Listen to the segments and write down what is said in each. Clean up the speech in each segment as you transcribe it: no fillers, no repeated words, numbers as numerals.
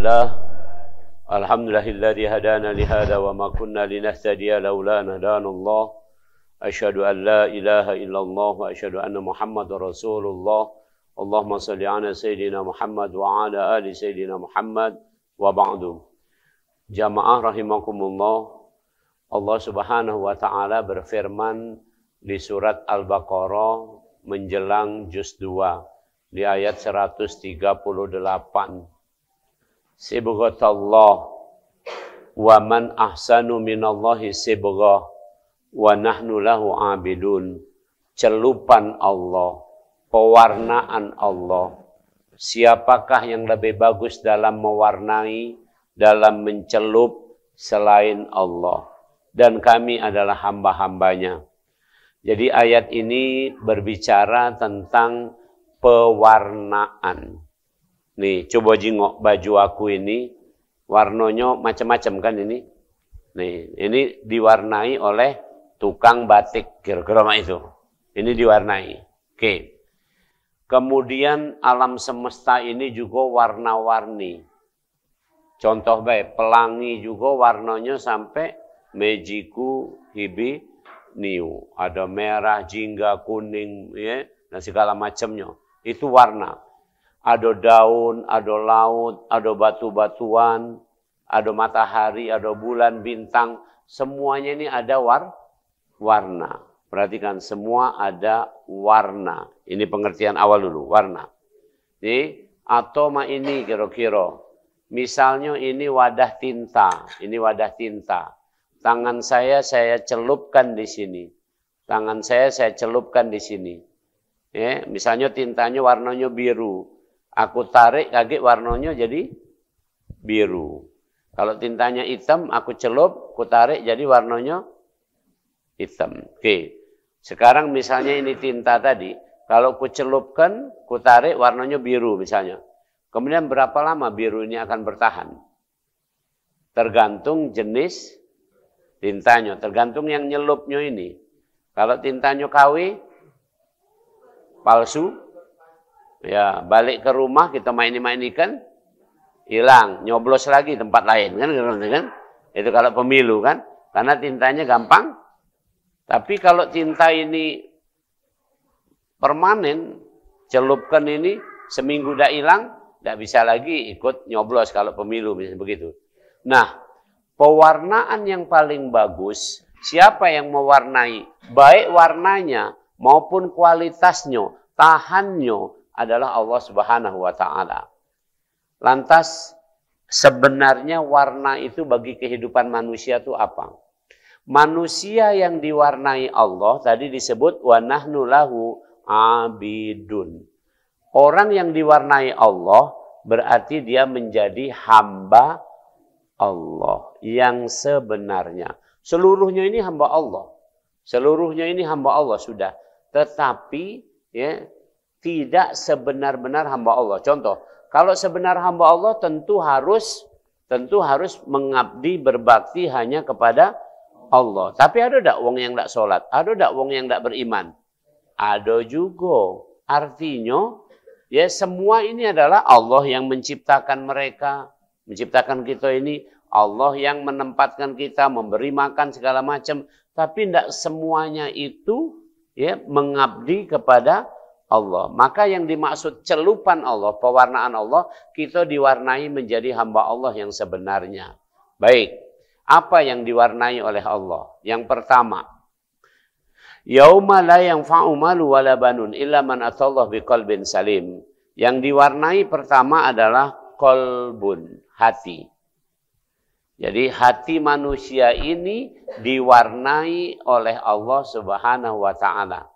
Alhamdulillah. Alhamdulillahilladzi hadana li hadza wa ma kunna linahtadiya laula an hadanallah. Asyhadu an la ilaha illallah wa asyhadu anna Muhammadar Rasulullah. Allahumma shalli ala sayyidina Muhammad wa ala ali sayyidina Muhammad wa ba'du. Jamaah rahimakumullah. Allah Subhanahu wa taala berfirman di surat Al-Baqarah menjelang juz 2 di ayat 138. Sibghatallah wa man ahsanu minallahi sibghah wa nahnu lahu abidun. Celupan Allah, pewarnaan Allah. Siapakah yang lebih bagus dalam mewarnai, dalam mencelup selain Allah? Dan kami adalah hamba-hambanya. Jadi ayat ini berbicara tentang pewarnaan. Nih, coba jingok baju aku ini, warnanya macam-macam kan ini. Nih, ini diwarnai oleh tukang batik, kira-kira itu. Ini diwarnai. Oke. Kemudian alam semesta ini juga warna-warni. Contoh baik, pelangi juga warnanya sampai mejiku, hibi, niu. Ada merah, jingga, kuning, ya, dan segala macamnya. Itu warna. Ada daun, ada laut, ada batu-batuan, ada matahari, ada bulan, bintang. Semuanya ini ada warna. Perhatikan, semua ada warna. Ini pengertian awal dulu, warna. Ini atoma ini kira-kira. Misalnya ini wadah tinta. Ini wadah tinta. Tangan saya celupkan di sini. Tangan saya celupkan di sini. Ya, misalnya tintanya warnanya biru. Aku tarik, kaget warnanya jadi biru. Kalau tintanya hitam, aku celup, aku tarik, jadi warnanya hitam. Oke. Sekarang misalnya ini tinta tadi. Kalau aku celupkan, aku tarik, warnanya biru misalnya. Kemudian berapa lama biru ini akan bertahan? Tergantung jenis tintanya. Tergantung yang nyelupnya ini. Kalau tintanya KW, palsu, ya, balik ke rumah kita main-mainikan, hilang, nyoblos lagi tempat lain kan? Itu kalau pemilu kan, karena tintanya gampang. Tapi kalau tinta ini permanen, celupkan ini seminggu udah hilang, tidak bisa lagi ikut nyoblos kalau pemilu misalnya begitu. Nah, pewarnaan yang paling bagus, siapa yang mewarnai, baik warnanya maupun kualitasnya, tahannya, adalah Allah Subhanahu wa taala. Lantas sebenarnya warna itu bagi kehidupan manusia itu apa? Manusia yang diwarnai Allah tadi disebut wa nahnu lahu abidun. Orang yang diwarnai Allah berarti dia menjadi hamba Allah yang sebenarnya. Seluruhnya ini hamba Allah. Seluruhnya ini hamba Allah sudah. Tetapi ya, tidak sebenar-benar hamba Allah. Contoh, kalau sebenar hamba Allah tentu harus mengabdi, berbakti hanya kepada Allah. Tapi ada tak wong yang tak sholat? Ada tak wong yang tak beriman? Ada juga. Artinya, ya semua ini adalah Allah yang menciptakan mereka, menciptakan kita ini. Allah yang menempatkan kita, memberi makan segala macam. Tapi tidak semuanya itu ya mengabdi kepada Allah. Maka yang dimaksud celupan Allah, pewarnaan Allah, kita diwarnai menjadi hamba Allah yang sebenarnya. Baik, apa yang diwarnai oleh Allah? Yang pertama, yauma la yanfa'u malu wala banun illa man atallah biqalbin salim. Yang diwarnai pertama adalah qalbun, hati. Jadi hati manusia ini diwarnai oleh Allah Subhanahu wa taala.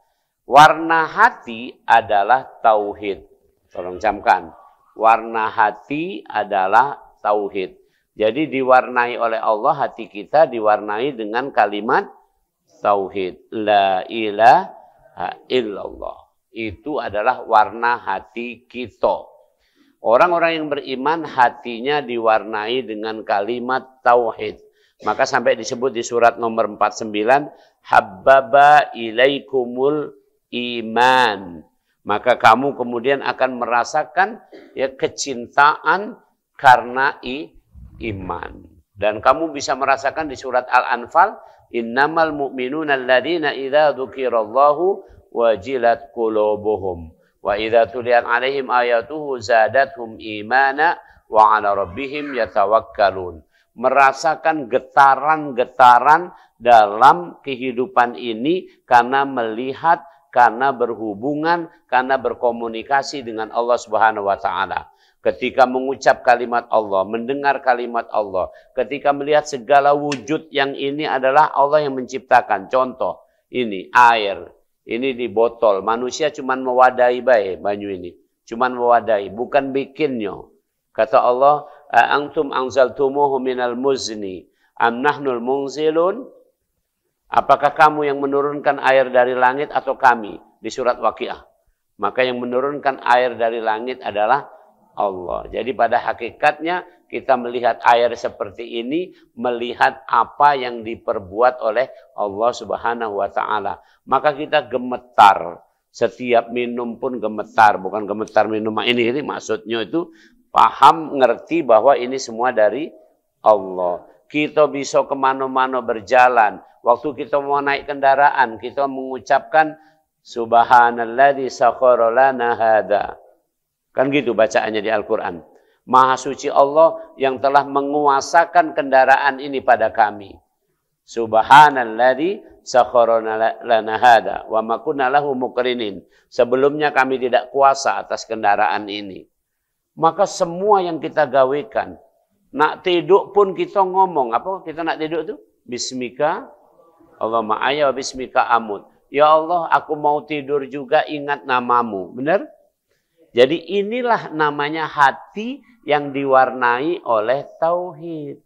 Warna hati adalah tauhid. Tolong camkan. Warna hati adalah tauhid. Jadi diwarnai oleh Allah, hati kita diwarnai dengan kalimat tauhid. La ilaha illallah. Itu adalah warna hati kita. Orang-orang yang beriman hatinya diwarnai dengan kalimat tauhid. Maka sampai disebut di surat nomor 49. Habbaba ilaikumul iman. Maka kamu kemudian akan merasakan ya kecintaan karena iman. Dan kamu bisa merasakan di surat Al-Anfal, innamal mu'minuna alladzina idza dzukirallahu wajilat qulubuhum wa idza tuliyat 'alaihim ayatuhu zadatuhum imana wa 'ala rabbihim yatawakkalun. Merasakan getaran-getaran dalam kehidupan ini karena melihat, karena berhubungan, karena berkomunikasi dengan Allah Subhanahu wa taala. Ketika mengucap kalimat Allah, mendengar kalimat Allah, ketika melihat segala wujud yang ini adalah Allah yang menciptakan. Contoh, ini air, ini di botol. Manusia cuma mewadahi baik banyu ini. Cuma mewadahi, bukan bikinnya. Kata Allah, "Antum anzaltumuhu minal muzni, am nahnul munzilun?" Apakah kamu yang menurunkan air dari langit atau kami? Di surat Waqiah. Maka yang menurunkan air dari langit adalah Allah. Jadi pada hakikatnya kita melihat air seperti ini, melihat apa yang diperbuat oleh Allah Subhanahu wa taala. Maka kita gemetar. Setiap minum pun gemetar, bukan gemetar minum ini maksudnya itu paham, ngerti bahwa ini semua dari Allah. Kita bisa kemana-mana berjalan. Waktu kita mau naik kendaraan, kita mengucapkan Subhanalladzi sakhkhara lana hada. Kan gitu bacaannya di Al-Quran. Maha suci Allah yang telah menguasakan kendaraan ini pada kami. Subhanalladzi sakhkhara lana hada wa ma kunna lahu muqrinin. Sebelumnya kami tidak kuasa atas kendaraan ini. Maka semua yang kita gawekan, nak tidur pun kita ngomong, apa kita nak tidur tuh? Bismika Allahumma ayya wa bismika amut. Ya Allah, aku mau tidur juga ingat namamu. Benar? Jadi inilah namanya hati yang diwarnai oleh tauhid.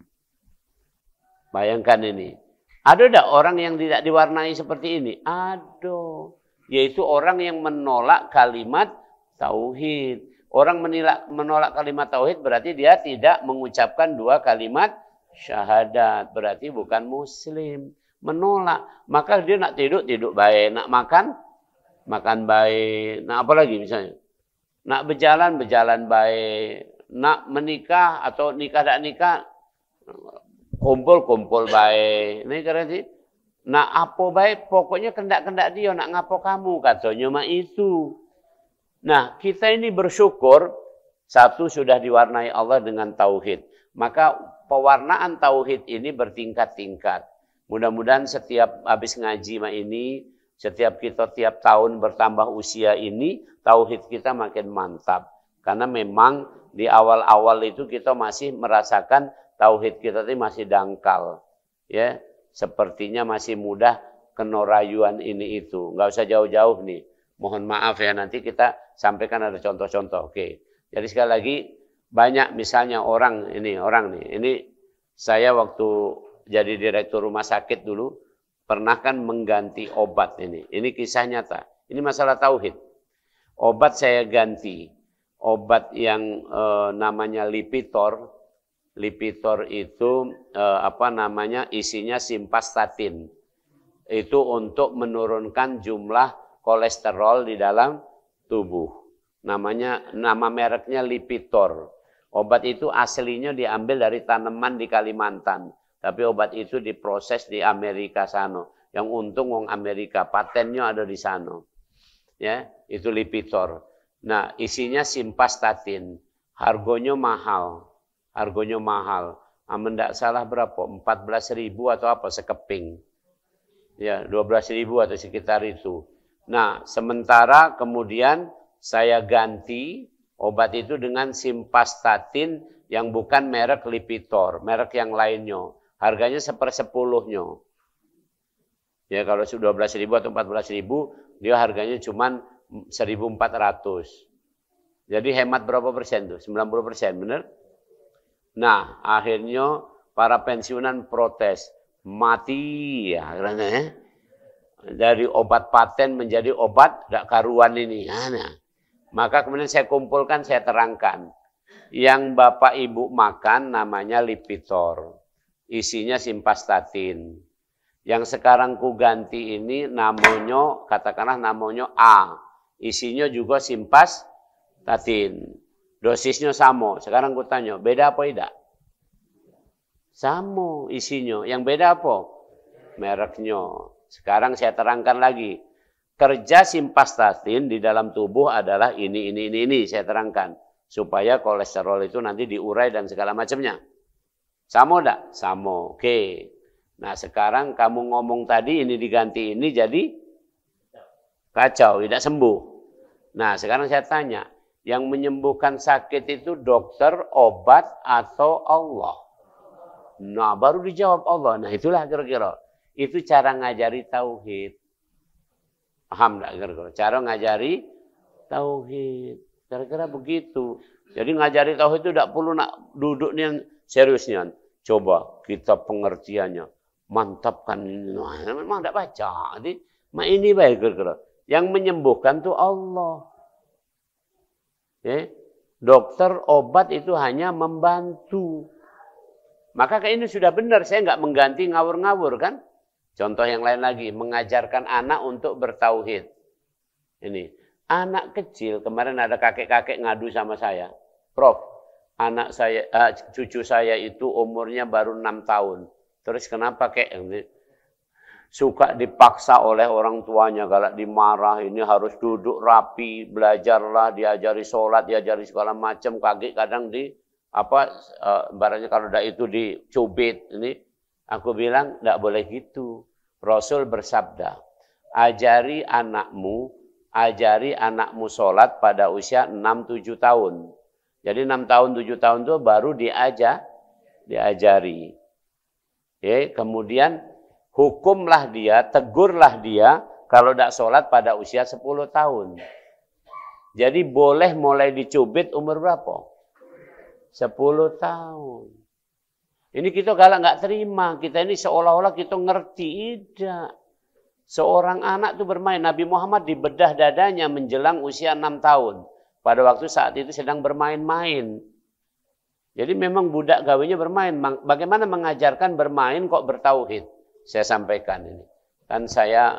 Bayangkan ini. Ada tidak orang yang tidak diwarnai seperti ini? Ada. Yaitu orang yang menolak kalimat tauhid. Orang menolak kalimat tauhid berarti dia tidak mengucapkan dua kalimat syahadat. Berarti bukan muslim. Menolak. Maka dia nak tidur, tidur baik. Nak makan, makan baik. Nak apa lagi misalnya? Nak berjalan, berjalan baik. Nak menikah atau nikah tak nikah, kumpul-kumpul baik. Ini kira sih. Nak apa baik, pokoknya kendak-kendak dia, nak ngapo kamu, katanya mah itu. Nah, kita ini bersyukur, satu sudah diwarnai Allah dengan tauhid. Maka pewarnaan tauhid ini bertingkat-tingkat. Mudah-mudahan setiap habis ngaji mah ini, setiap kita tiap tahun bertambah usia ini, tauhid kita makin mantap. Karena memang di awal-awal itu kita masih merasakan tauhid kita itu masih dangkal. Ya, sepertinya masih mudah kena rayuan ini itu. Nggak usah jauh-jauh nih. Mohon maaf ya, nanti kita sampaikan ada contoh-contoh. Oke. Jadi sekali lagi, banyak misalnya orang nih. Ini saya waktu jadi direktur rumah sakit dulu, pernah kan mengganti obat ini. Ini kisah nyata. Ini masalah tauhid. Obat saya ganti. Obat yang namanya Lipitor. Lipitor itu isinya simvastatin. Itu untuk menurunkan jumlah kolesterol di dalam tubuh. Nama mereknya Lipitor. Obat itu aslinya diambil dari tanaman di Kalimantan. Tapi obat itu diproses di Amerika sana. Yang untung wong Amerika, patennya ada di sana. Ya, itu Lipitor. Nah, isinya simvastatin. Harganya mahal. Tidak salah berapa? 14.000 atau apa sekeping. Ya, 12.000 atau sekitar itu. Nah, sementara kemudian saya ganti obat itu dengan simvastatin yang bukan merek Lipitor, merek yang lainnya. Harganya 1/10-nya. Ya, kalau 12.000 atau 14.000, dia harganya cuma 1.400. Jadi hemat berapa persen tuh? 90%, benar? Nah, akhirnya para pensiunan protes. Mati ya, karena dari obat paten menjadi obat tidak karuan ini. Nah, maka kemudian saya kumpulkan, saya terangkan. Yang Bapak Ibu makan namanya Lipitor. Isinya simvastatin. Yang sekarang ku ganti ini katakanlah namanya A. Isinya juga simvastatin. Dosisnya sama. Sekarang aku tanya, beda apa tidak? Sama isinya. Yang beda apa? Mereknya. Sekarang saya terangkan lagi. Kerja simvastatin di dalam tubuh adalah ini. Saya terangkan. Supaya kolesterol itu nanti diurai dan segala macamnya. Sama enggak? Sama. Oke. Nah sekarang kamu ngomong tadi ini diganti ini jadi kacau, tidak sembuh. Nah sekarang saya tanya. Yang menyembuhkan sakit itu dokter, obat, atau Allah? Nah, baru dijawab Allah. Nah, itulah kira-kira. Itu cara ngajari tauhid. Paham enggak kira-kira? Cara ngajari tauhid. Kira-kira begitu. Jadi ngajari tauhid itu tidak perlu nak duduk nih seriusnya. Coba kita pengertiannya. Mantapkan ini. Nah, memang tidak baca. Jadi, ini baik kira-kira. Yang menyembuhkan itu Allah. Dokter, obat itu hanya membantu. Maka kayak ini sudah benar, saya nggak mengganti ngawur-ngawur kan? Contoh yang lain lagi, mengajarkan anak untuk bertauhid. Ini, anak kecil, kemarin ada kakek-kakek ngadu sama saya. Prof, anak saya, cucu saya itu umurnya baru 6 tahun. Terus kenapa kek? Suka dipaksa oleh orang tuanya, kalau dimarah ini harus duduk rapi, belajarlah, diajari sholat, diajari segala macam, kaki kadang barangnya kalau tidak itu dicubit. Ini aku bilang tidak boleh gitu. Rasul bersabda, ajari anakmu sholat pada usia 6-7 tahun. Jadi 6 tahun, 7 tahun itu baru diajari. Kemudian hukumlah dia, tegurlah dia kalau tidak sholat pada usia 10 tahun. Jadi boleh mulai dicubit umur berapa? 10 tahun. Ini kita galak nggak terima. Kita ini seolah-olah kita ngerti. Tidak. Seorang anak itu bermain. Nabi Muhammad dibedah dadanya menjelang usia 6 tahun. Pada waktu saat itu sedang bermain-main. Jadi memang budak gawinya bermain. Bagaimana mengajarkan bermain kok bertauhid? Saya sampaikan ini. Kan saya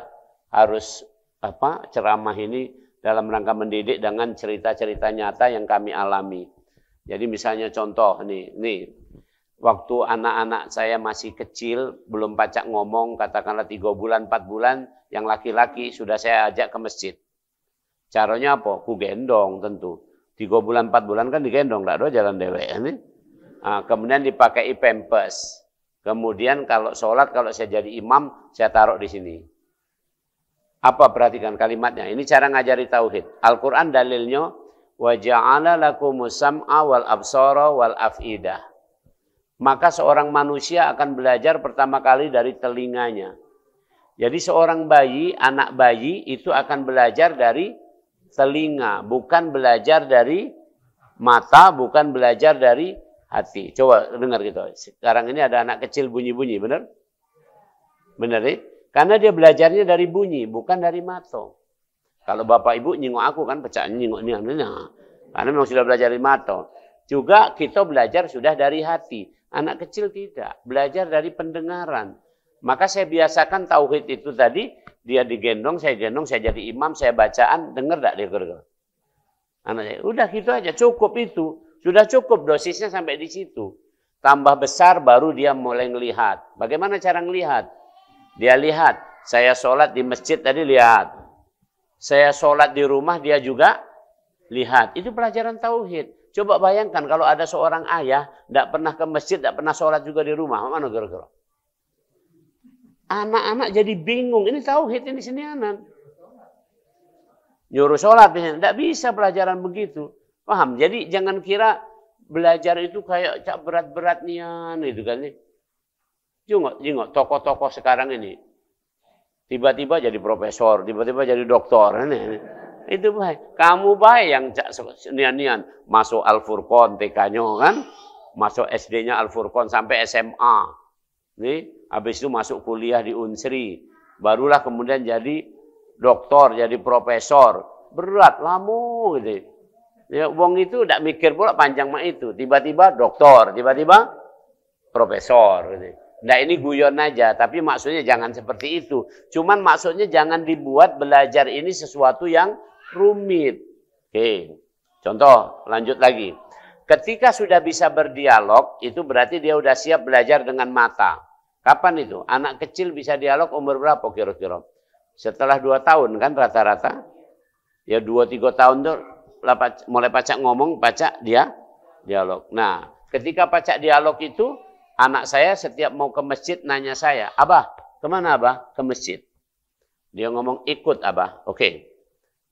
harus ceramah ini dalam rangka mendidik dengan cerita-cerita nyata yang kami alami. Jadi misalnya contoh nih waktu anak-anak saya masih kecil, belum pacak ngomong, katakanlah 3 bulan, 4 bulan, yang laki-laki sudah saya ajak ke masjid. Caranya apa? Ku gendong tentu. 3 bulan, 4 bulan kan digendong, tidak ada jalan dewek. Kemudian dipakai pampers. Kemudian kalau sholat, kalau saya jadi imam, saya taruh di sini. Apa perhatikan kalimatnya? Ini cara ngajari tauhid. Al-Quran dalilnya, وَجَعَلَ لَكُمُ السَّمْعَ وَالْأَبْصَارَ وَالْأَفْئِدَةَ. Maka seorang manusia akan belajar pertama kali dari telinganya. Jadi seorang bayi, anak bayi itu akan belajar dari telinga. Bukan belajar dari mata, bukan belajar dari hati. Coba dengar gitu. Sekarang ini ada anak kecil bunyi-bunyi, benar? Benar nih? Karena dia belajarnya dari bunyi, bukan dari mata. Kalau bapak ibu nyingok aku kan pecahnya nyingok ini. Karena memang sudah belajar dari mata. Juga kita belajar sudah dari hati. Anak kecil tidak. Belajar dari pendengaran. Maka saya biasakan tauhid itu tadi. Dia digendong, saya jadi imam, saya bacaan. Dengar tak dia gerger? Anak saya, udah gitu aja, cukup itu. Sudah cukup dosisnya sampai di situ. Tambah besar baru dia mulai ngelihat. Bagaimana cara ngelihat? Dia lihat. Saya sholat di masjid tadi lihat. Saya sholat di rumah dia juga lihat. Itu pelajaran tauhid. Coba bayangkan kalau ada seorang ayah tidak pernah ke masjid, tidak pernah sholat juga di rumah. Mana kira-kira? Anak-anak jadi bingung. Ini tauhid, ini senianan. Nyuruh sholat. Tidak bisa pelajaran begitu. Paham? Jadi jangan kira belajar itu kayak berat-beratnya. Gitu kan. Jengok tokoh-tokoh sekarang ini. Tiba-tiba jadi profesor, tiba-tiba jadi doktor. Itu baik. Kamu baik yang nian-nian. Masuk Al-Furqan TK-nya kan. Masuk SD-nya Al-Furqan sampai SMA. Nih, habis itu masuk kuliah di Unsri. Barulah kemudian jadi doktor, jadi profesor. Berat, lama gitu. Ya, wong itu tidak mikir pula panjang mak itu. Tiba-tiba doktor, tiba-tiba profesor gitu. Nah ini guyon aja, tapi maksudnya jangan seperti itu. Cuman maksudnya jangan dibuat belajar ini sesuatu yang rumit. Oke. Contoh, lanjut lagi. Ketika sudah bisa berdialog, itu berarti dia sudah siap belajar dengan mata. Kapan itu? Anak kecil bisa dialog umur berapa kira-kira? Setelah 2 tahun kan rata-rata. Ya 2-3 tahun tuh mulai pacak ngomong, pacak dia dialog. Nah, ketika pacak dialog itu, anak saya setiap mau ke masjid nanya saya, Abah, kemana Abah? Ke masjid. Dia ngomong, ikut Abah. Oke,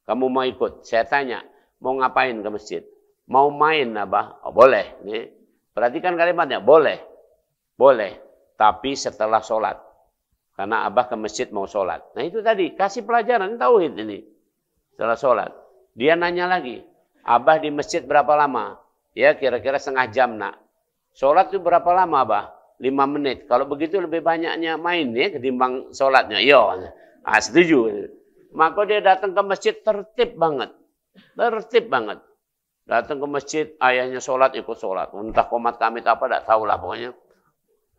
kamu mau ikut. Saya tanya, mau ngapain ke masjid? Mau main Abah? Oh, boleh. Nih. Perhatikan kalimatnya, boleh. Boleh. Tapi setelah sholat. Karena Abah ke masjid mau sholat. Nah itu tadi, kasih pelajaran, tauhid ini. Setelah sholat. Dia nanya lagi, Abah di masjid berapa lama? Ya kira-kira setengah jam nak. Sholat itu berapa lama Abah? 5 menit. Kalau begitu lebih banyaknya main ya ketimbang sholatnya. Yo, setuju. Maka dia datang ke masjid tertib banget. Tertib banget. Datang ke masjid, ayahnya sholat, ikut sholat. Entah komat kamit apa, tak tahulah pokoknya.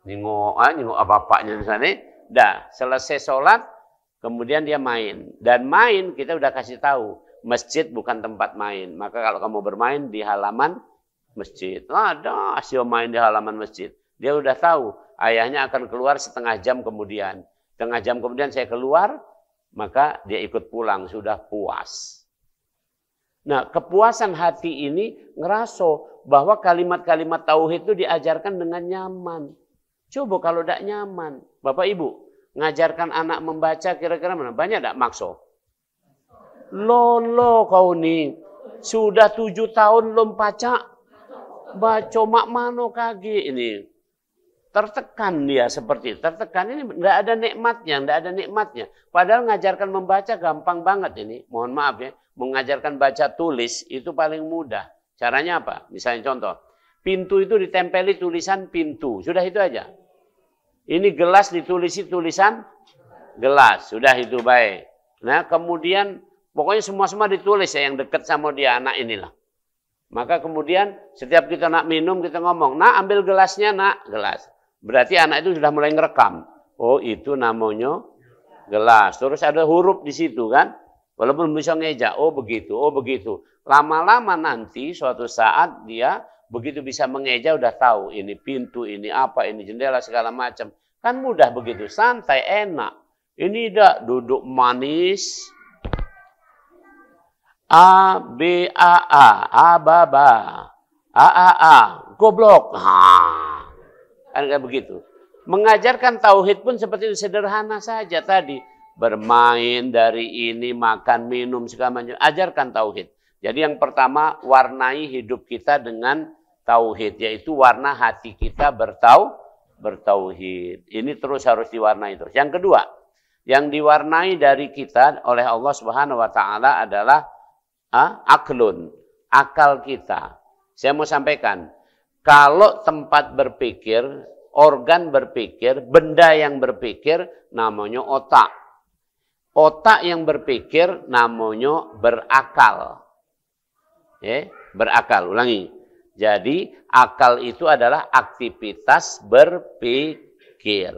Nengok bapaknya di sana. Dah, selesai sholat, kemudian dia main. Dan main, kita udah kasih tahu. Masjid bukan tempat main. Maka kalau kamu bermain di halaman masjid. Ada asyik main di halaman masjid. Dia udah tahu. Ayahnya akan keluar setengah jam kemudian. Setengah jam kemudian saya keluar, maka dia ikut pulang. Sudah puas. Nah, kepuasan hati ini ngeraso bahwa kalimat-kalimat tauhid itu diajarkan dengan nyaman. Coba kalau tidak nyaman. Bapak Ibu, ngajarkan anak membaca kira-kira mana? Banyak tidak makso? Lolo kau nih. Sudah 7 tahun belum baca. Baca mak mano kaki ini. Tertekan dia seperti itu. Tertekan ini tidak ada nikmatnya. Padahal ngajarkan membaca gampang banget ini. Mohon maaf ya. Mengajarkan baca tulis itu paling mudah. Caranya apa? Misalnya contoh. Pintu itu ditempeli tulisan pintu. Sudah itu aja. Ini gelas ditulisi tulisan gelas. Sudah itu baik. Nah kemudian pokoknya semua ditulis ya yang dekat sama dia anak inilah. Maka kemudian setiap kita nak minum kita ngomong, nak ambil gelasnya nak, gelas. Berarti anak itu sudah mulai ngerekam. Oh itu namanya gelas. Terus ada huruf di situ kan. Walaupun bisa ngeja, oh begitu, oh begitu. Lama-lama nanti suatu saat dia begitu bisa mengeja udah tahu ini pintu, ini apa, ini jendela segala macam. Kan mudah begitu, santai, enak. Ini dah duduk manis. A, B, A, A, ba, ba. A, goblok. Kan kayak begitu. Mengajarkan tauhid pun seperti itu, sederhana saja tadi. Bermain dari ini, makan, minum, segala macam. Ajarkan tauhid. Jadi yang pertama, warnai hidup kita dengan tauhid. Yaitu warna hati kita bertauhid. Ini terus harus diwarnai terus. Yang kedua, yang diwarnai dari kita oleh Allah Subhanahu wa Ta'ala adalah aklun, akal kita. Saya mau sampaikan, kalau tempat berpikir, organ berpikir, benda yang berpikir, namanya otak. Otak yang berpikir namanya berakal. Berakal, ulangi. Jadi akal itu adalah aktivitas berpikir.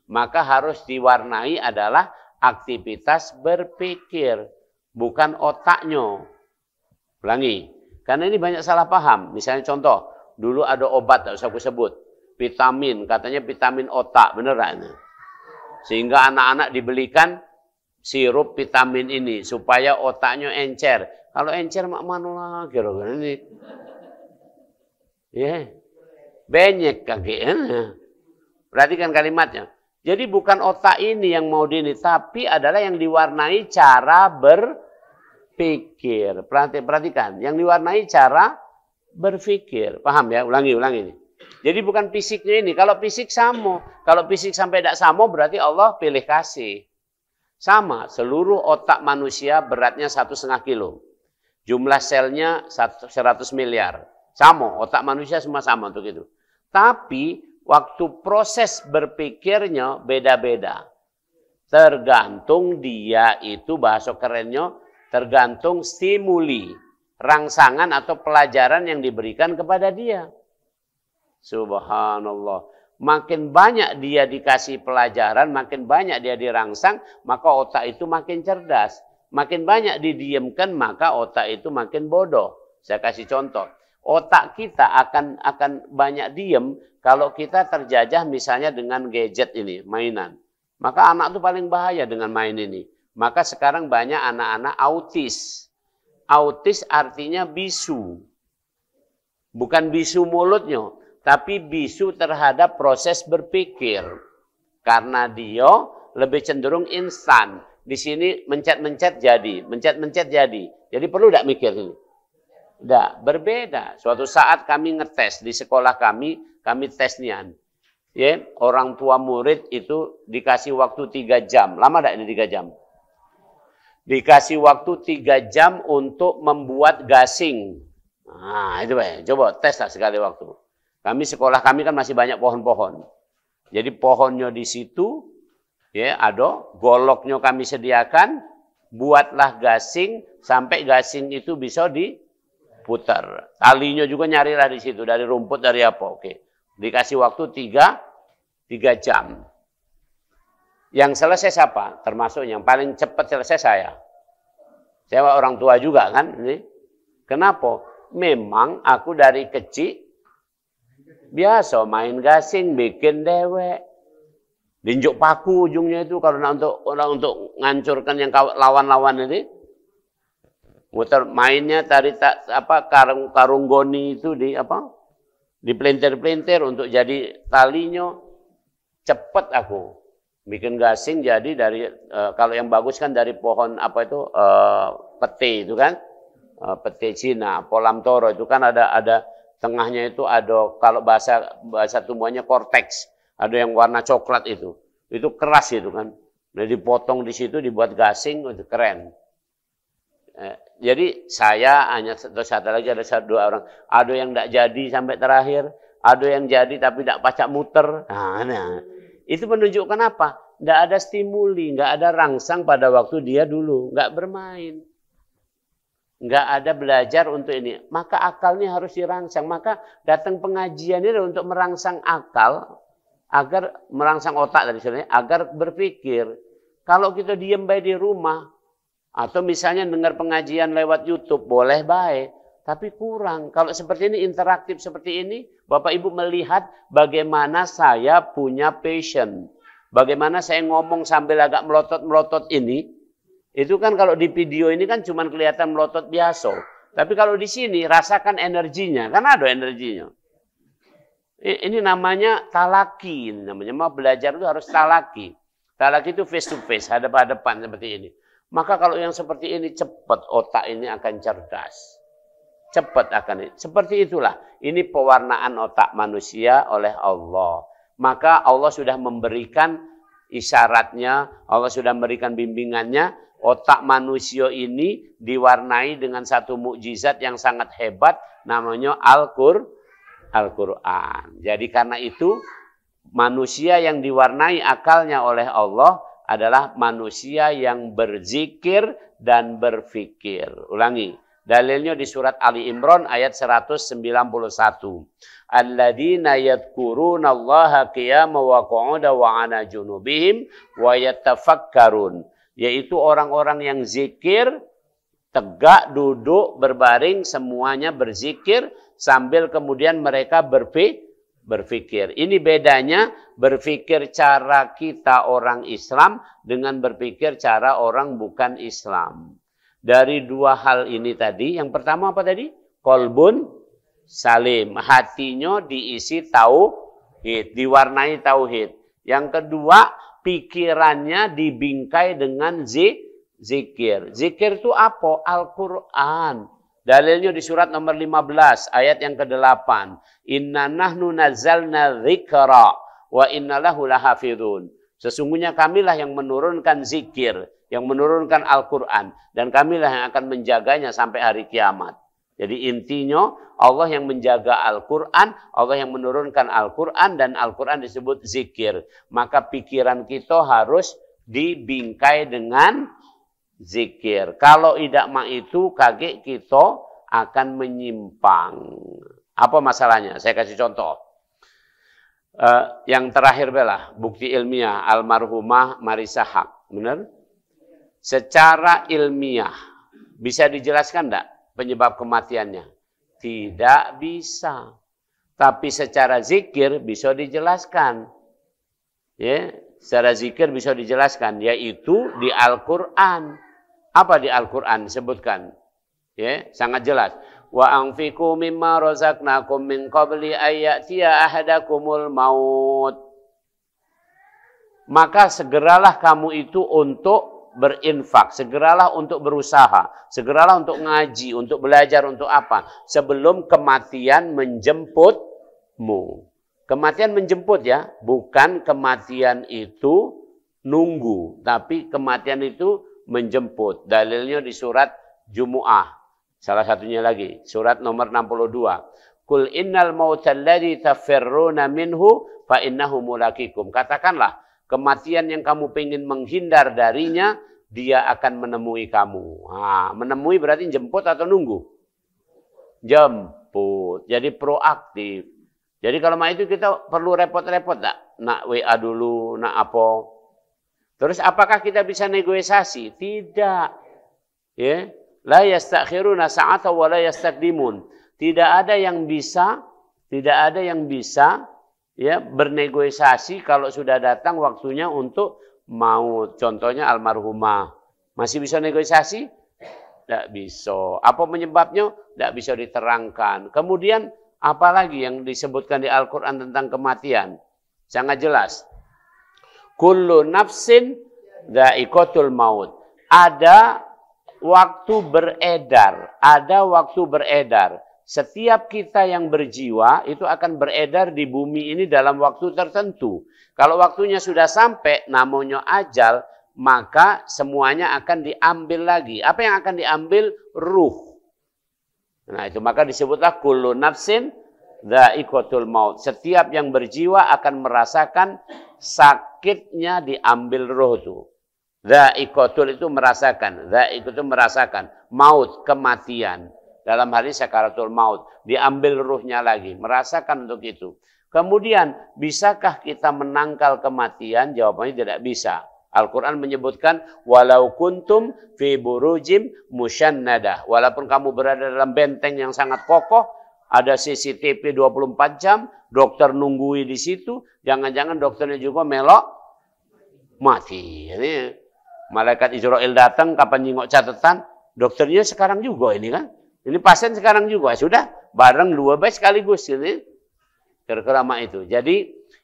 Maka harus diwarnai adalah aktivitas berpikir. Bukan otaknya. Ulangi. Karena ini banyak salah paham. Misalnya contoh. Dulu ada obat, tak usah aku sebut. Vitamin. Katanya vitamin otak. Beneran. Sehingga anak-anak dibelikan sirup vitamin ini supaya otaknya encer. Kalau encer mak mana lagi kira-kira ini. Ya. Banyak kaki. Perhatikan kalimatnya. Jadi bukan otak ini yang mau tapi adalah yang diwarnai cara berpikir. Perhatikan, yang diwarnai cara berpikir. Paham ya? Ulangi ini. Jadi bukan fisiknya ini. Kalau fisik sama. Kalau fisik sampai tidak sama berarti Allah pilih kasih. Sama, seluruh otak manusia beratnya 1,5 kilo. Jumlah selnya 100 miliar. Sama, otak manusia semua sama untuk itu. Tapi waktu proses berpikirnya beda-beda. Tergantung dia itu, bahasa kerennya, tergantung stimuli, rangsangan atau pelajaran yang diberikan kepada dia. Subhanallah. Makin banyak dia dikasih pelajaran, makin banyak dia dirangsang, maka otak itu makin cerdas. Makin banyak didiamkan, maka otak itu makin bodoh. Saya kasih contoh. Otak kita akan banyak diem kalau kita terjajah misalnya dengan gadget ini, mainan. Maka anak itu paling bahaya dengan main ini. Maka sekarang banyak anak-anak autis. Autis artinya bisu. Bukan bisu mulutnya, tapi bisu terhadap proses berpikir. Karena dia lebih cenderung instan. Di sini mencet-mencet jadi, mencet-mencet jadi. Jadi perlu tidak mikir ini? Tidak, berbeda. Suatu saat kami ngetes di sekolah kami tes nian. Ya, orang tua murid itu dikasih waktu 3 jam. Lama tidak ini 3 jam? Dikasih waktu 3 jam untuk membuat gasing. Nah, itu Pak. Coba tes lah sekali waktu. Sekolah kami kan masih banyak pohon-pohon. Jadi pohonnya di situ, ya ada, goloknya kami sediakan, buatlah gasing, sampai gasing itu bisa diputar. Talinya juga nyarilah di situ, dari rumput, dari apa. Oke. Dikasih waktu 3 jam. Yang selesai siapa? Termasuk yang paling cepat selesai saya. Saya orang tua juga kan. Kenapa? Memang aku dari kecil biasa main gasing, bikin dewek. Dinjuk paku ujungnya itu kalau untuk ngancurkan yang lawan-lawan ini. Muter mainnya tari karung goni itu di pelintir-pelintir untuk jadi talinya. Cepet aku bikin gasing jadi dari kalau yang bagus kan dari pohon pete itu kan, pete Cina, polam toro itu kan ada tengahnya itu ada, kalau bahasa tumbuhannya korteks, ada yang warna coklat itu keras itu kan, nah dipotong di situ dibuat gasing, itu keren. Jadi saya hanya satu lagi, ada 2 orang, ada yang tidak jadi sampai terakhir, ada yang jadi tapi tidak pacak muter. Nah. Itu menunjukkan apa? Tidak ada stimuli, nggak ada rangsang pada waktu dia dulu, nggak bermain. Nggak ada belajar untuk ini. Maka akalnya harus dirangsang. Maka datang pengajian ini untuk merangsang akal, agar merangsang otak dari sini, agar berpikir. Kalau kita diam baik di rumah, atau misalnya dengar pengajian lewat YouTube, boleh baik. Tapi kurang. Kalau seperti ini, interaktif seperti ini, Bapak Ibu melihat bagaimana saya punya passion. Bagaimana saya ngomong sambil agak melotot-melotot ini. Itu kan kalau di video ini kan cuma kelihatan melotot biasa. Tapi kalau di sini rasakan energinya. Kan ada energinya. Ini namanya talaki. Namanya mau belajar itu harus talaki. Talaki itu face to face, hadap-hadapan seperti ini. Maka kalau yang seperti ini cepat otak ini akan cerdas. Cepat akan. Seperti itulah. Ini pewarnaan otak manusia oleh Allah. Maka Allah sudah memberikan isyaratnya, Allah sudah memberikan bimbingannya. Otak manusia ini diwarnai dengan satu mukjizat yang sangat hebat, namanya Al-Quran. Jadi karena itu, manusia yang diwarnai akalnya oleh Allah adalah manusia yang berzikir dan berfikir. Ulangi. Dalilnya di surat Ali Imran ayat 191. Alladzina yadhkuruna Allaha qiyaman wa qu'udan wa 'ala junubihim wa yatafakkarun. Yaitu orang-orang yang zikir, tegak, duduk, berbaring, semuanya berzikir sambil kemudian mereka berpikir. Ini bedanya berpikir cara kita orang Islam dengan berpikir cara orang bukan Islam. Dari 2 hal ini tadi, yang pertama apa tadi? Kolbun salim, hatinya diisi tauhid, diwarnai tauhid. Yang kedua, pikirannya dibingkai dengan zikir. Zikir itu apa? Al-Quran. Dalilnya di surat nomor 15, ayat yang ke-8. Inna nahnu nazzalna dzikra wa inna lahu lahafidhun. Sesungguhnya kamilah yang menurunkan zikir, yang menurunkan Al-Quran. Dan kamilah yang akan menjaganya sampai hari kiamat. Jadi intinya Allah yang menjaga Al-Quran, Allah yang menurunkan Al-Quran, dan Al-Quran disebut zikir. Maka pikiran kita harus dibingkai dengan zikir. Kalau tidak itu, kaget kita akan menyimpang. Apa masalahnya? Saya kasih contoh. Yang terakhir belah, bukti ilmiah almarhumah Marissa Haque. Benar? Secara ilmiah, bisa dijelaskan enggak penyebab kematiannya? Tidak bisa. Tapi secara zikir bisa dijelaskan. Ya, secara zikir bisa dijelaskan, yaitu di Al-Qur'an. Apa di Al-Qur'an disebutkan? Ya, sangat jelas. Wa anfiqu mimma razaqnakum min qabli ayyatiya ahadakumul maut. Maka segeralah kamu itu untuk berinfak, segeralah untuk berusaha, segeralah untuk ngaji, untuk belajar, untuk apa? Sebelum kematian menjemputmu. Kematian menjemput ya, bukan kematian itu nunggu, tapi kematian itu menjemput. Dalilnya di surat Jumu'ah. Salah satunya lagi, surat nomor 62. Qul innal mautal ladzi tafirruna minhu fa innahu mulaqikum. Katakanlah, kematian yang kamu ingin menghindar darinya, dia akan menemui kamu. Nah, menemui berarti jemput atau nunggu? Jemput. Jadi proaktif. Jadi kalau mau itu kita perlu repot-repot tak? Nak WA dulu, nak apa? Terus apakah kita bisa negosiasi? Tidak. Ya. La yastakhiruna sa'ata wa la yastaqdimun. Tidak ada yang bisa ya bernegosiasi kalau sudah datang waktunya untuk maut. Contohnya almarhumah. Masih bisa negosiasi? Tidak bisa. Apa penyebabnya? Tidak bisa diterangkan. Kemudian apalagi yang disebutkan di Al-Qur'an tentang kematian? Sangat jelas. Kullu nafsin dha'iqatul maut. Ada waktu beredar. Setiap kita yang berjiwa itu akan beredar di bumi ini dalam waktu tertentu. Kalau waktunya sudah sampai, namanya ajal, maka semuanya akan diambil lagi. Apa yang akan diambil? Ruh. Nah itu maka disebutlah kullu nafsin dha'iqatul maut. Setiap yang berjiwa akan merasakan sakitnya diambil ruh itu. Dha'iqatul itu merasakan. Dha'iqatul itu merasakan. Maut, kematian. Dalam hal ini sakaratul maut. Diambil ruhnya lagi. Merasakan untuk itu. Kemudian, bisakah kita menangkal kematian? Jawabannya tidak bisa. Al-Quran menyebutkan, walau kuntum fi burujim musyannadah. Walaupun kamu berada dalam benteng yang sangat kokoh, ada CCTV 24 jam, dokter nunggui di situ, jangan-jangan dokternya juga melok mati. Ini malaikat Israel datang, kapan nyingok catatan, dokternya sekarang juga ini kan. Ini pasien sekarang juga, sudah bareng dua baik sekaligus. Ini kira-kira itu. Jadi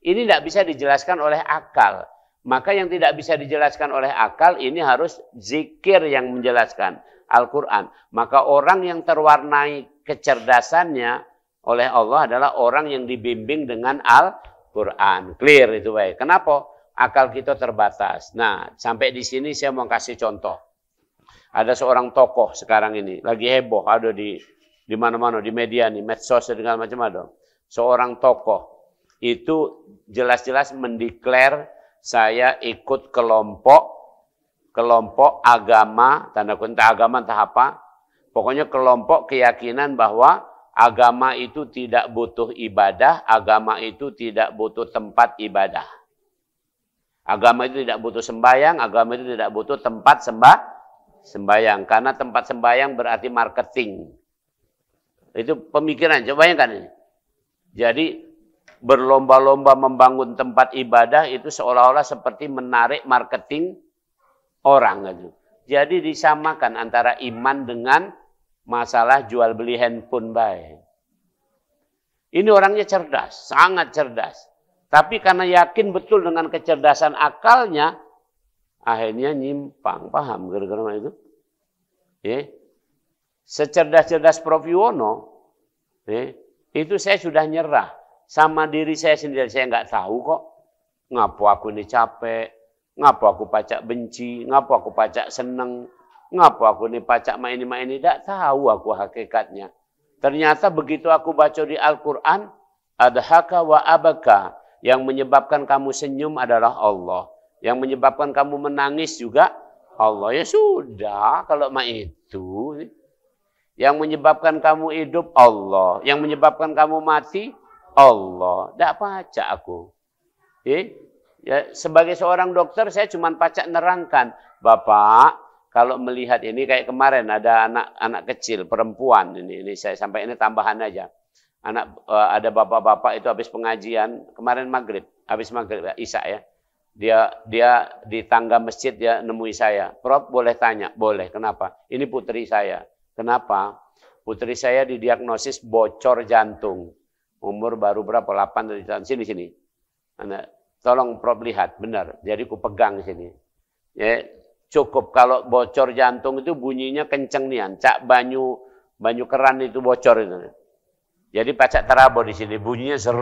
ini tidak bisa dijelaskan oleh akal. Maka yang tidak bisa dijelaskan oleh akal ini harus zikir yang menjelaskan Al-Quran. Maka orang yang terwarnai kecerdasannya oleh Allah adalah orang yang dibimbing dengan Al-Quran. Clear itu baik. Kenapa? Akal kita terbatas. Nah, sampai di sini saya mau kasih contoh. Ada seorang tokoh sekarang ini, lagi heboh, ada di mana-mana, di media nih, medsos, segala macam ada. Seorang tokoh itu jelas-jelas mendeklar saya ikut kelompok agama, tanda kutip agama entah apa, pokoknya kelompok keyakinan bahwa agama itu tidak butuh ibadah, agama itu tidak butuh tempat ibadah. Agama itu tidak butuh sembahyang, agama itu tidak butuh tempat sembahyang. Karena tempat sembahyang berarti marketing. Itu pemikiran, coba bayangkan ini. Jadi berlomba-lomba membangun tempat ibadah itu seolah-olah seperti menarik marketing orang. Gitu. Jadi disamakan antara iman dengan masalah jual beli handphone baik. Ini orangnya cerdas, sangat cerdas. Tapi karena yakin betul dengan kecerdasan akalnya, akhirnya nyimpang. Paham gara-gara itu? Ya. Secerdas-cerdas Prof. Yuwono, ya, itu saya sudah nyerah. Sama diri saya sendiri, saya nggak tahu kok. Ngapa aku ini capek, ngapa aku pacak benci, ngapa aku pacak seneng, ngapa aku ini pacak main ini, tidak tahu aku hakikatnya. Ternyata begitu aku baca di Al-Quran, adhaka wa abaka, yang menyebabkan kamu senyum adalah Allah. Yang menyebabkan kamu menangis juga Allah. Ya sudah, kalau itu. Yang menyebabkan kamu hidup Allah. Yang menyebabkan kamu mati Allah. Tidak pacak aku. Ya, sebagai seorang dokter saya cuma pacak nerangkan. Bapak, kalau melihat ini kayak kemarin ada anak kecil perempuan ini saya sampai ini tambahan aja. Ada bapak-bapak itu habis pengajian kemarin habis maghrib Isya ya. Dia di tangga masjid dia nemui saya. Prof boleh tanya? Boleh. Kenapa? Ini putri saya. Kenapa? Putri saya didiagnosis bocor jantung. Umur baru berapa? 8 tahun. Sini. Tolong Prof lihat, benar. Jadi ku pegang sini. Ya, cukup kalau bocor jantung itu bunyinya kenceng nian. Cak banyu keran itu bocor itu. Jadi pacak terabo di sini bunyinya ser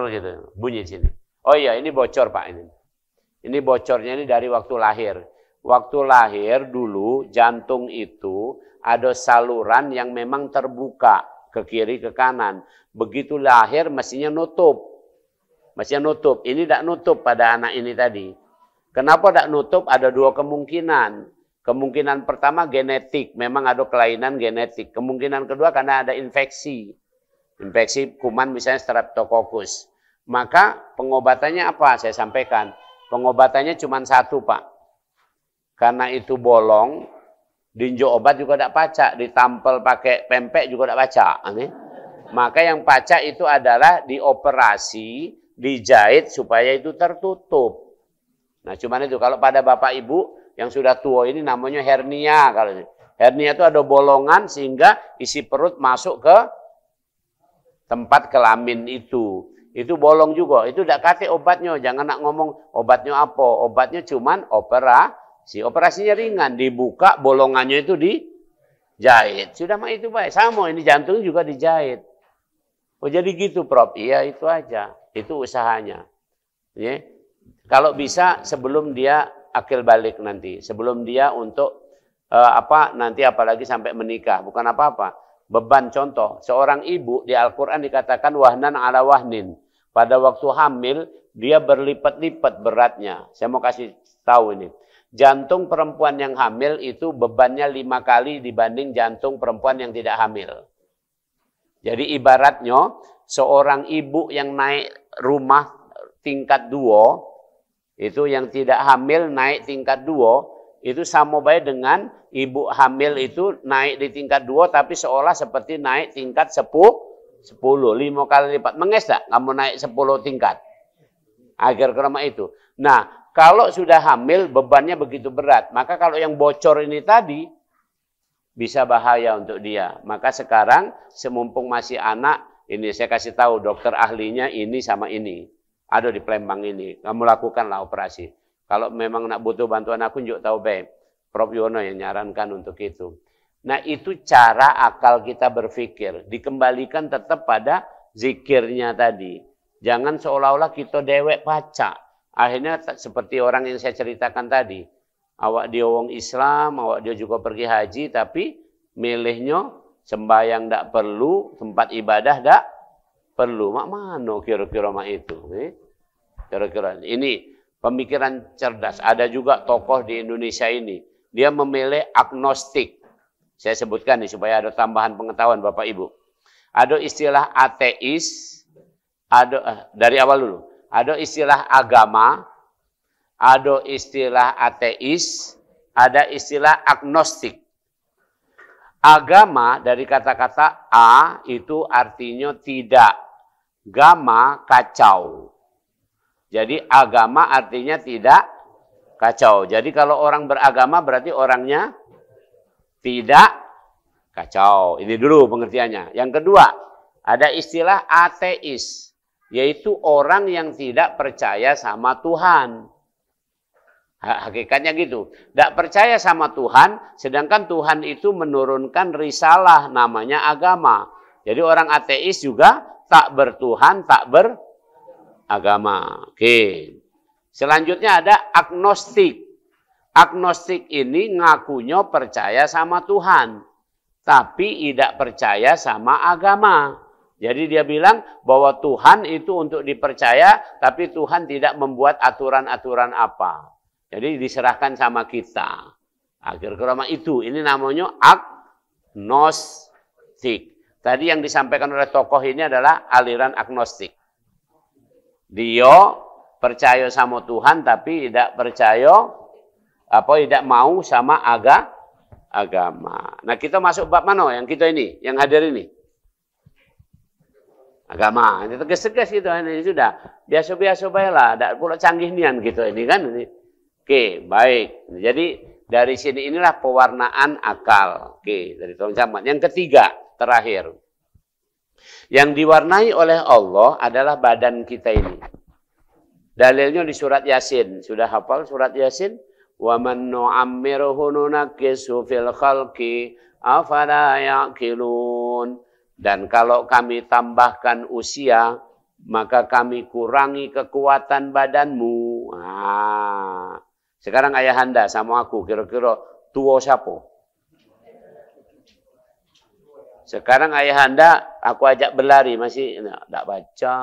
gitu. Bunyi di sini. Oh iya, ini bocor Pak ini. Ini bocornya ini dari waktu lahir. Waktu lahir dulu jantung itu ada saluran yang memang terbuka ke kiri ke kanan. Begitu lahir mestinya nutup. Ini tidak nutup pada anak ini tadi. Kenapa tidak nutup? Ada dua kemungkinan. Kemungkinan pertama genetik, memang ada kelainan genetik. Kemungkinan kedua karena ada infeksi. Infeksi kuman misalnya Streptococcus. Maka pengobatannya apa? Saya sampaikan. Pengobatannya cuma satu Pak. Karena itu bolong, dinjo obat juga tidak pacak. Ditampel pakai pempek juga tidak pacak. Maka yang pacak itu adalah dioperasi, dijahit supaya itu tertutup. Nah cuman itu. Kalau pada Bapak Ibu yang sudah tua ini namanya hernia. Hernia itu ada bolongan sehingga isi perut masuk ke tempat kelamin itu. Itu bolong juga. Itu tidak kate obatnya. Jangan nak ngomong obatnya apa. Obatnya cuman operasi. Operasinya ringan. Dibuka bolongannya itu dijahit. Sudah mah itu baik. Sama ini jantung juga dijahit. Oh jadi gitu Prof. Iya itu aja. Itu usahanya. Ya. Kalau bisa sebelum dia akil balik nanti. Sebelum dia untuk nanti apalagi sampai menikah. Bukan apa-apa. Beban contoh. Seorang ibu di Al-Quran dikatakan wahnan ala wahnin. Pada waktu hamil, dia berlipat-lipat beratnya. Saya mau kasih tahu ini. Jantung perempuan yang hamil itu bebannya 5 kali dibanding jantung perempuan yang tidak hamil. Jadi ibaratnya, seorang ibu yang naik rumah tingkat 2, itu yang tidak hamil naik tingkat 2, itu sama baik dengan ibu hamil itu naik di tingkat 2, tapi seolah seperti naik tingkat 10, 5 kali lipat. Menges tak kamu naik 10 tingkat? Agar kerama itu. Nah, kalau sudah hamil bebannya begitu berat. Maka kalau yang bocor ini tadi bisa bahaya untuk dia. Maka sekarang semumpung masih anak, ini saya kasih tahu dokter ahlinya ini sama ini. Ada di Palembang ini. Kamu lakukanlah operasi. Kalau memang nak butuh bantuan aku juga tahu baik. Prof Yono yang nyarankan untuk itu. Nah itu cara akal kita berpikir. Dikembalikan tetap pada zikirnya tadi. Jangan seolah-olah kita dewek pacak. Akhirnya seperti orang yang saya ceritakan tadi. Awak dia wong Islam, awak dia juga pergi haji. Tapi milihnya sembahyang tidak perlu, tempat ibadah tidak perlu. Mak mana kira-kira mak itu? Kira-kira ini pemikiran cerdas. Ada juga tokoh di Indonesia ini. Dia memilih agnostik. Saya sebutkan nih supaya ada tambahan pengetahuan Bapak Ibu. Ada istilah ateis, dari awal dulu. Ada istilah agama, ada istilah ateis, ada istilah agnostik. Agama dari kata-kata a itu artinya tidak. Gama kacau. Jadi agama artinya tidak kacau. Jadi kalau orang beragama berarti orangnya tidak kacau. Ini dulu pengertiannya. Yang kedua, ada istilah ateis. Yaitu orang yang tidak percaya sama Tuhan. Hakikatnya gitu. Tidak percaya sama Tuhan, sedangkan Tuhan itu menurunkan risalah namanya agama. Jadi orang ateis juga tak bertuhan, tak beragama. Oke. Selanjutnya ada agnostik. Agnostik ini ngakunya percaya sama Tuhan, tapi tidak percaya sama agama. Jadi dia bilang bahwa Tuhan itu untuk dipercaya, tapi Tuhan tidak membuat aturan-aturan apa. Jadi diserahkan sama kita. Akhir kerama itu, ini namanya agnostik. Tadi yang disampaikan oleh tokoh ini adalah aliran agnostik. Dia percaya sama Tuhan, tapi tidak percaya tidak mau sama agama. Nah, kita masuk bab mana yang kita ini, yang hadir ini? Agama. Ini tegas-tegas gitu, ini sudah biasa-biasa baiklah, tidak pula canggih nian gitu ini kan. Oke, baik. Jadi dari sini inilah pewarnaan akal. Oke, dari tolong camat. Yang ketiga, terakhir. Yang diwarnai oleh Allah adalah badan kita ini. Dalilnya di surat Yasin. Sudah hafal surat Yasin? Wa man nu'ammiruhu nunakkisu fil khalqi afala ya'qilun. Dan kalau kami tambahkan usia, maka kami kurangi kekuatan badanmu. Sekarang ayahanda sama aku kira-kira tua siapa? Sekarang ayahanda aku ajak berlari masih tidak baca.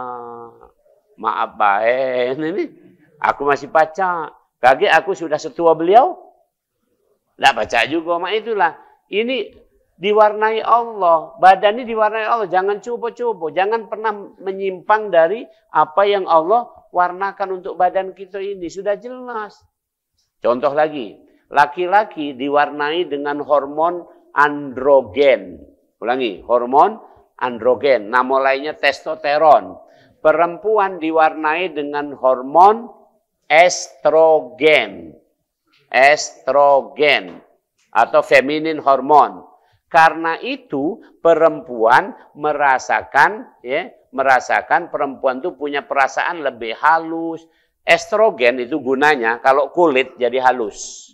Maaf baik ini. Aku masih baca. Kaget aku sudah setua beliau. Tidak baca juga. Mak itulah. Ini diwarnai Allah. Badan ini diwarnai Allah. Jangan coba-coba. Jangan pernah menyimpang dari apa yang Allah warnakan untuk badan kita ini. Sudah jelas. Contoh lagi. Laki-laki diwarnai dengan hormon androgen. Ulangi, hormon androgen. Nama lainnya testosteron. Perempuan diwarnai dengan hormon estrogen. Estrogen atau feminin hormon. Karena itu perempuan merasakan perempuan itu punya perasaan lebih halus. Estrogen itu gunanya kalau kulit jadi halus.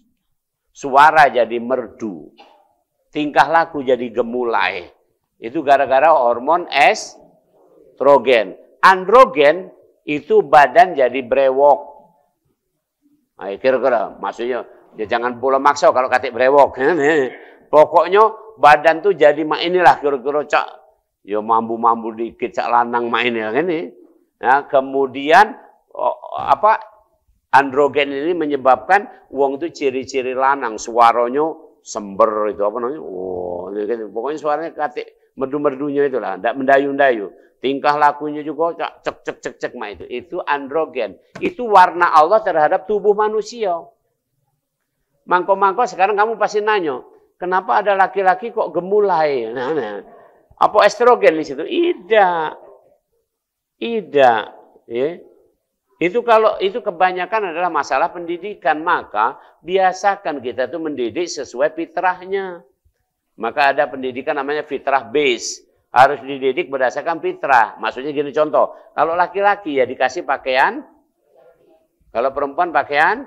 Suara jadi merdu. Tingkah laku jadi gemulai. Itu gara-gara hormon estrogen. Androgen itu badan jadi brewok. Nah, kira-kira maksudnya ya jangan pula maksa kalau katik brewok. Pokoknya badan tuh jadi inilah kira-kira cak. Ya mambu-mambu dikit cak lanang ini ini. Nah, kemudian androgen ini menyebabkan wong itu ciri-ciri lanang, suaranya sember itu apa namanya? Pokoknya suaranya katik merdu-merdunya itulah, tidak mendayu-dayu. Tingkah lakunya juga cek itu. Itu androgen. Itu warna Allah terhadap tubuh manusia. Mangko-mangko sekarang kamu pasti nanya, kenapa ada laki-laki kok gemulai? Apa estrogen di situ? Tidak. Ya. Itu kalau itu kebanyakan adalah masalah pendidikan, maka biasakan kita tuh mendidik sesuai fitrahnya. Maka ada pendidikan namanya fitrah base. Harus dididik berdasarkan fitrah. Maksudnya gini contoh, kalau laki-laki ya dikasih pakaian, kalau perempuan pakaian,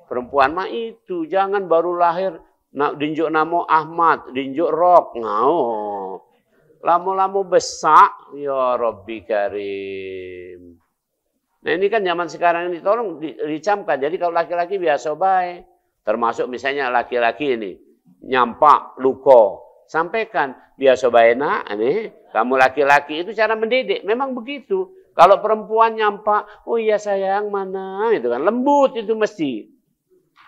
perempuan mah itu jangan baru lahir dinjuk nama Ahmad, dinjuk rok, lama-lama besak, ya Rabbi Karim. Nah ini kan zaman sekarang ini tolong dicamkan. Jadi kalau laki-laki biasa baik. Termasuk misalnya laki-laki ini. Nyampak, luko. Sampaikan. Biasa baik nak. Kamu laki-laki itu cara mendidik. Memang begitu. Kalau perempuan nyampak. Oh iya sayang mana. Itu kan lembut itu mesti.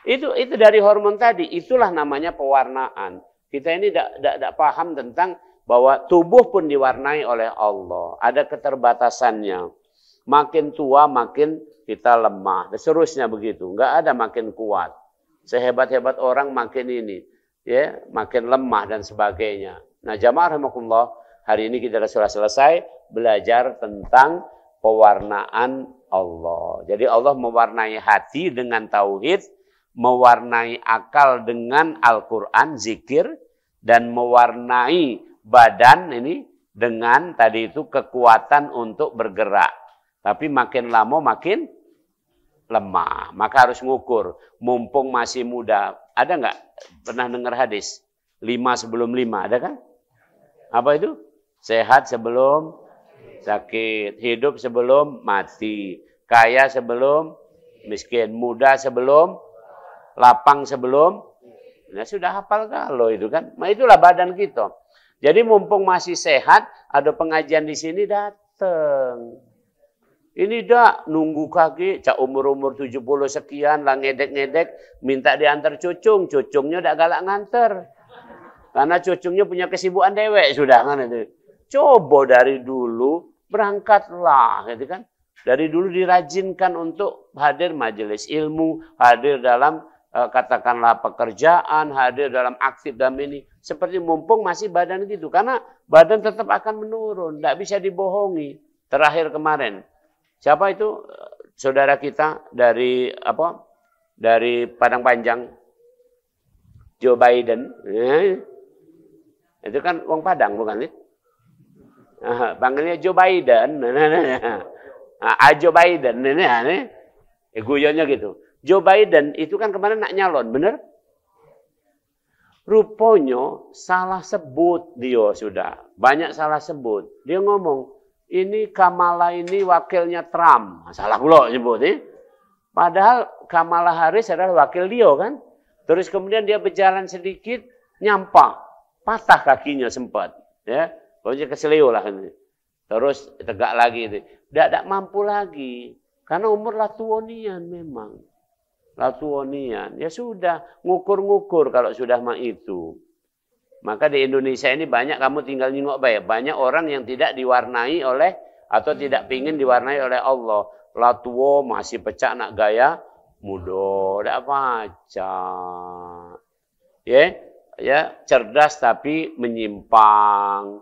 Itu dari hormon tadi. Itulah namanya pewarnaan. Kita ini tidak paham tentang bahwa tubuh pun diwarnai oleh Allah. Ada keterbatasannya. Makin tua makin kita lemah. Dan seterusnya begitu. Enggak ada makin kuat. Sehebat-hebat orang makin ini. Ya, makin lemah dan sebagainya. Nah jamaah rahimakumullah. Hari ini kita sudah selesai belajar tentang pewarnaan Allah. Jadi Allah mewarnai hati dengan tauhid. Mewarnai akal dengan Al-Quran, zikir. Dan mewarnai badan ini dengan tadi itu kekuatan untuk bergerak. Tapi makin lama makin lemah. Maka harus ngukur. Mumpung masih muda. Ada nggak pernah dengar hadis? 5 sebelum 5. Ada kan? Apa itu? Sehat sebelum sakit. Hidup sebelum mati. Kaya sebelum miskin. Muda sebelum lapang sebelum. Nah, sudah hafal kalau itu kan. Nah, itulah badan kita. Jadi mumpung masih sehat. Ada pengajian di sini datang. Ini dah nunggu kaki, cak umur 70 sekian lah ngedek-ngedek, minta diantar cucung, cucungnya dah galak nganter. Karena cucungnya punya kesibukan dewek sudah kan itu. Coba dari dulu berangkatlah gitu kan. Dari dulu dirajinkan untuk hadir majelis ilmu, hadir dalam katakanlah pekerjaan, hadir dalam aktif dalam ini. Seperti mumpung masih badan gitu. Karena badan tetap akan menurun. Tidak bisa dibohongi. Terakhir kemarin. Siapa itu? Saudara kita dari dari Padang Panjang. Joe Biden. Itu kan wong Padang bukan sih? Panggilnya Joe Biden. Joe Biden. Guyonnya gitu. Joe Biden itu kan kemarin nak nyalon, bener? Rupanya salah sebut dia sudah. Banyak salah sebut. Dia ngomong, ini Kamala ini wakilnya Trump. Salah pula sebut. Padahal Kamala Harris adalah wakil dia kan. Terus kemudian dia berjalan sedikit, nyampak. Patah kakinya sempat. Ya, pokoknya keselio lah. Terus tegak lagi. Tidak mampu lagi. Karena umur latuonian memang. Latuonian. Ya sudah, ngukur-ngukur kalau sudah mah itu. Maka di Indonesia ini banyak kamu tinggal nyingok baik. Banyak orang yang tidak diwarnai oleh atau tidak pingin diwarnai oleh Allah. Latuo masih pecah nak gaya muda. Tidak baca. Ya, cerdas tapi menyimpang.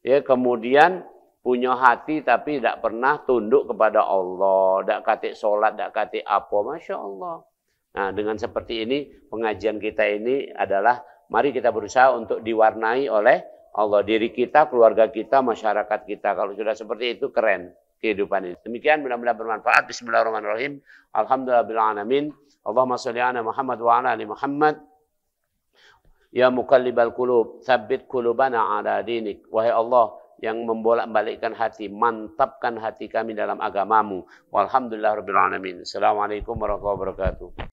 Ya, kemudian punya hati tapi tidak pernah tunduk kepada Allah. Tidak katik sholat, tidak katik apa. Masya Allah. Nah, dengan seperti ini, pengajian kita ini adalah, mari kita berusaha untuk diwarnai oleh Allah. Diri kita, keluarga kita, masyarakat kita. Kalau sudah seperti itu, keren kehidupan ini. Demikian, mudah-mudahan bermanfaat. Bismillahirrahmanirrahim. Alhamdulillahirrahmanirrahim. Allahumma sholli ala Muhammad wa ala ali Muhammad. Ya muqallibal qulub, tsabbit qulubana ala dinik. Wahai Allah, yang membolak-balikkan hati, mantapkan hati kami dalam agamamu. Walhamdulillahirabbil alamin. Assalamualaikum warahmatullahi wabarakatuh.